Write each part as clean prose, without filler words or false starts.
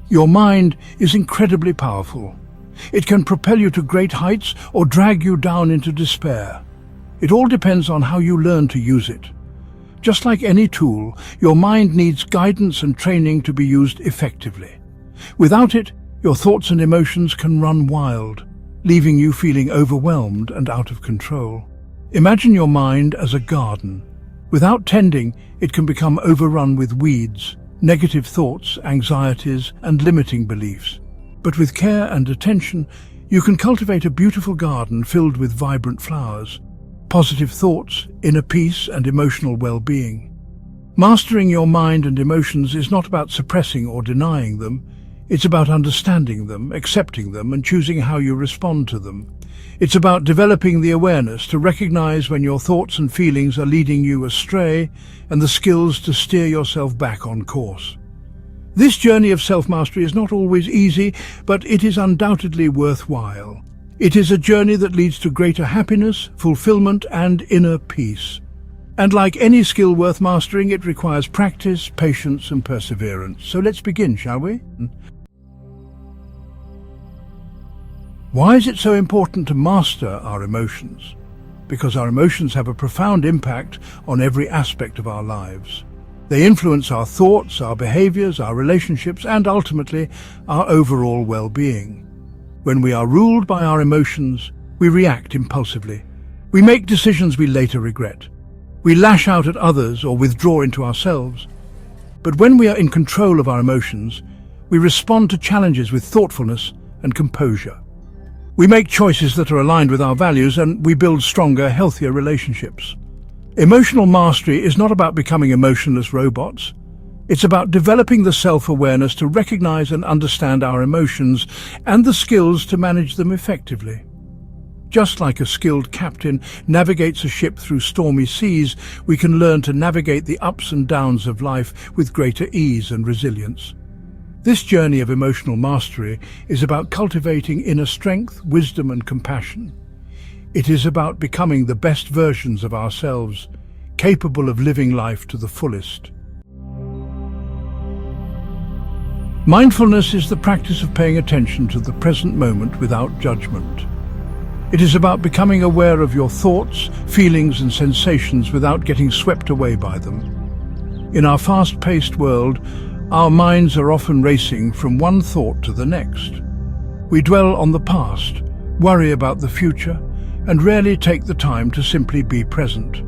Your mind is incredibly powerful. It can propel you to great heights or drag you down into despair. It all depends on how you learn to use it. Just like any tool, your mind needs guidance and training to be used effectively. Without it, your thoughts and emotions can run wild, leaving you feeling overwhelmed and out of control. Imagine your mind as a garden. Without tending, it can become overrun with weeds, negative thoughts, anxieties, and limiting beliefs. But with care and attention, you can cultivate a beautiful garden filled with vibrant flowers, positive thoughts, inner peace, and emotional well-being. Mastering your mind and emotions is not about suppressing or denying them. It's about understanding them, accepting them, and choosing how you respond to them. It's about developing the awareness to recognize when your thoughts and feelings are leading you astray and the skills to steer yourself back on course. This journey of self-mastery is not always easy, but it is undoubtedly worthwhile. It is a journey that leads to greater happiness, fulfillment, and inner peace. And like any skill worth mastering, it requires practice, patience, and perseverance. So let's begin, shall we? Why is it so important to master our emotions? Because our emotions have a profound impact on every aspect of our lives. They influence our thoughts, our behaviors, our relationships, and ultimately, our overall well-being. When we are ruled by our emotions, we react impulsively. We make decisions we later regret. We lash out at others or withdraw into ourselves. But when we are in control of our emotions, we respond to challenges with thoughtfulness and composure. We make choices that are aligned with our values, and we build stronger, healthier relationships. Emotional mastery is not about becoming emotionless robots. It's about developing the self-awareness to recognize and understand our emotions and the skills to manage them effectively. Just like a skilled captain navigates a ship through stormy seas, we can learn to navigate the ups and downs of life with greater ease and resilience. This journey of emotional mastery is about cultivating inner strength, wisdom, and compassion. It is about becoming the best versions of ourselves, capable of living life to the fullest. Mindfulness is the practice of paying attention to the present moment without judgment. It is about becoming aware of your thoughts, feelings, and sensations without getting swept away by them. In our fast-paced world, our minds are often racing from one thought to the next. We dwell on the past, worry about the future, and rarely take the time to simply be present.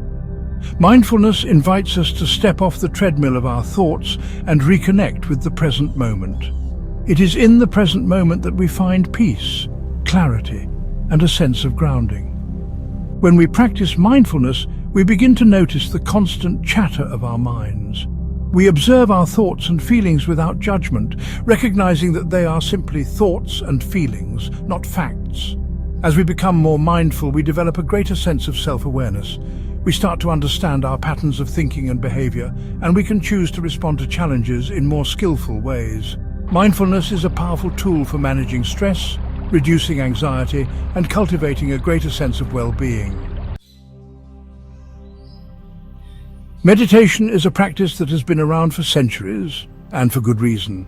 Mindfulness invites us to step off the treadmill of our thoughts and reconnect with the present moment. It is in the present moment that we find peace, clarity, and a sense of grounding. When we practice mindfulness, we begin to notice the constant chatter of our minds. We observe our thoughts and feelings without judgment, recognizing that they are simply thoughts and feelings, not facts. As we become more mindful, we develop a greater sense of self-awareness. We start to understand our patterns of thinking and behavior, and we can choose to respond to challenges in more skillful ways. Mindfulness is a powerful tool for managing stress, reducing anxiety, and cultivating a greater sense of well-being. Meditation is a practice that has been around for centuries, and for good reason.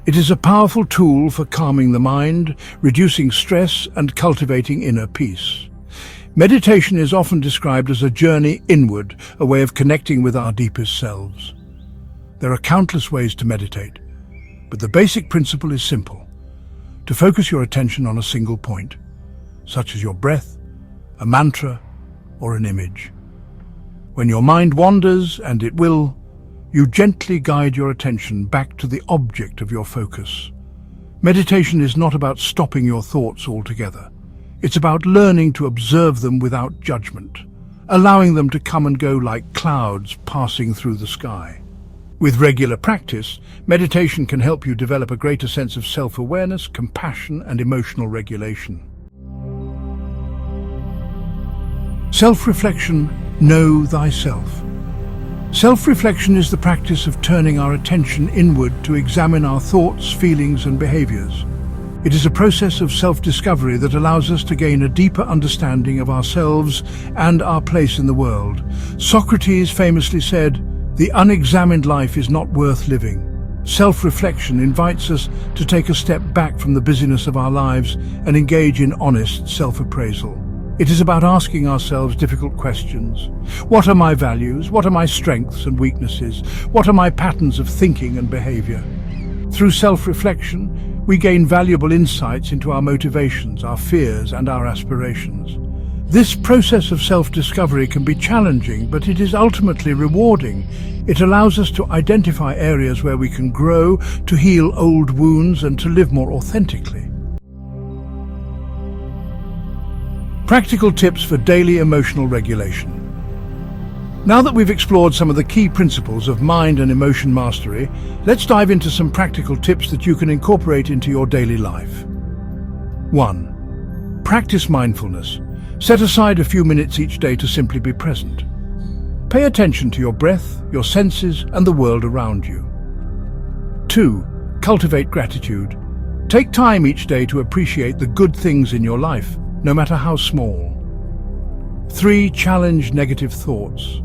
It is a powerful tool for calming the mind, reducing stress, and cultivating inner peace. Meditation is often described as a journey inward, a way of connecting with our deepest selves. There are countless ways to meditate, but the basic principle is simple: to focus your attention on a single point, such as your breath, a mantra, or an image. When your mind wanders, and it will, you gently guide your attention back to the object of your focus. Meditation is not about stopping your thoughts altogether. It's about learning to observe them without judgment, allowing them to come and go like clouds passing through the sky. With regular practice, meditation can help you develop a greater sense of self-awareness, compassion, and emotional regulation. Self-reflection. Know thyself. Self-reflection is the practice of turning our attention inward to examine our thoughts, feelings, and behaviors. It is a process of self-discovery that allows us to gain a deeper understanding of ourselves and our place in the world. Socrates famously said, "The unexamined life is not worth living." Self-reflection invites us to take a step back from the busyness of our lives and engage in honest self-appraisal. It is about asking ourselves difficult questions. What are my values? What are my strengths and weaknesses? What are my patterns of thinking and behavior? Through self-reflection, we gain valuable insights into our motivations, our fears, and our aspirations. This process of self-discovery can be challenging, but it is ultimately rewarding. It allows us to identify areas where we can grow, to heal old wounds, and to live more authentically. Practical tips for daily emotional regulation. Now that we've explored some of the key principles of mind and emotion mastery, let's dive into some practical tips that you can incorporate into your daily life. 1. Practice mindfulness. Set aside a few minutes each day to simply be present. Pay attention to your breath, your senses, and the world around you. 2. Cultivate gratitude. Take time each day to appreciate the good things in your life, no matter how small. 3. Challenge negative thoughts.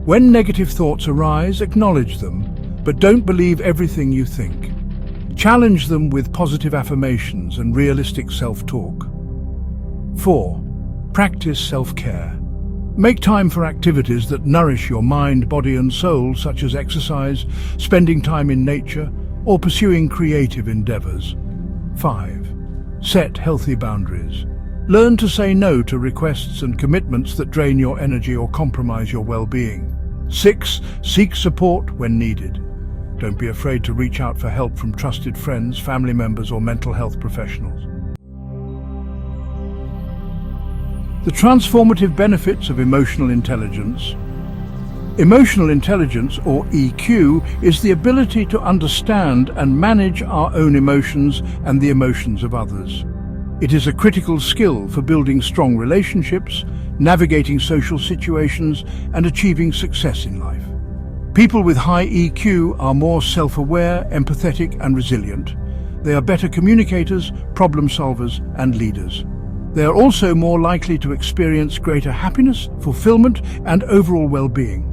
When negative thoughts arise, acknowledge them, but don't believe everything you think. Challenge them with positive affirmations and realistic self-talk. 4. Practice self-care. Make time for activities that nourish your mind, body and soul, such as exercise, spending time in nature, or pursuing creative endeavors. 5. Set healthy boundaries. Learn to say no to requests and commitments that drain your energy or compromise your well-being. 6. Seek support when needed. Don't be afraid to reach out for help from trusted friends, family members, or mental health professionals. The transformative benefits of emotional intelligence. Emotional intelligence, or EQ, is the ability to understand and manage our own emotions and the emotions of others. It is a critical skill for building strong relationships, navigating social situations, and achieving success in life. People with high EQ are more self-aware, empathetic, and resilient. They are better communicators, problem solvers, and leaders. They are also more likely to experience greater happiness, fulfillment, and overall well-being.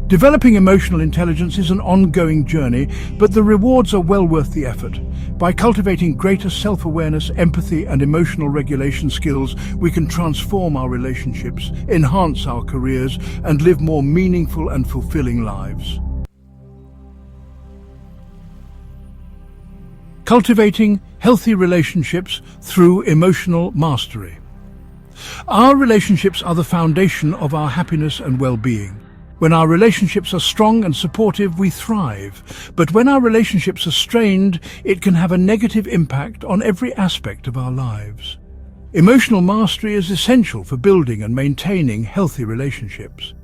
Developing emotional intelligence is an ongoing journey, but the rewards are well worth the effort. By cultivating greater self-awareness, empathy, and emotional regulation skills, we can transform our relationships, enhance our careers, and live more meaningful and fulfilling lives. Cultivating healthy relationships through emotional mastery. Our relationships are the foundation of our happiness and well-being. When our relationships are strong and supportive, we thrive. But when our relationships are strained, it can have a negative impact on every aspect of our lives. Emotional mastery is essential for building and maintaining healthy relationships.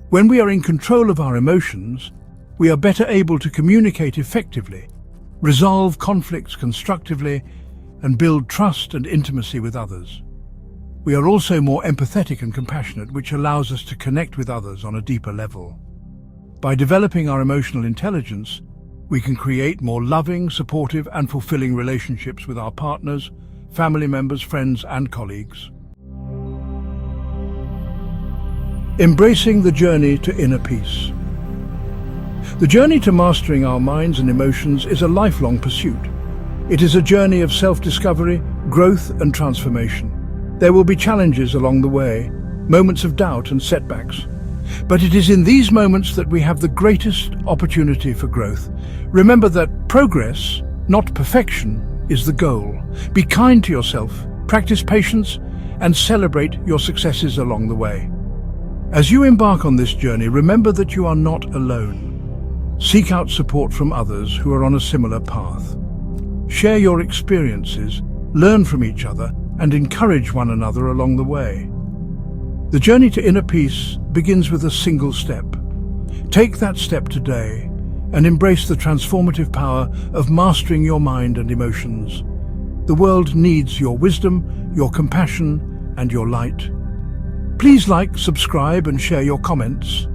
When we are in control of our emotions, we are better able to communicate effectively, resolve conflicts constructively, and build trust and intimacy with others. We are also more empathetic and compassionate, which allows us to connect with others on a deeper level. By developing our emotional intelligence, we can create more loving, supportive, and fulfilling relationships with our partners, family members, friends, and colleagues. Embracing the journey to inner peace. The journey to mastering our minds and emotions is a lifelong pursuit. It is a journey of self-discovery, growth, and transformation. There will be challenges along the way, moments of doubt and setbacks. But it is in these moments that we have the greatest opportunity for growth. Remember that progress, not perfection, is the goal. Be kind to yourself, practice patience, and celebrate your successes along the way. As you embark on this journey, remember that you are not alone. Seek out support from others who are on a similar path. Share your experiences, learn from each other, and encourage one another along the way. The journey to inner peace begins with a single step. Take that step today and embrace the transformative power of mastering your mind and emotions. The world needs your wisdom, your compassion, and your light. Please like, subscribe, and share your comments.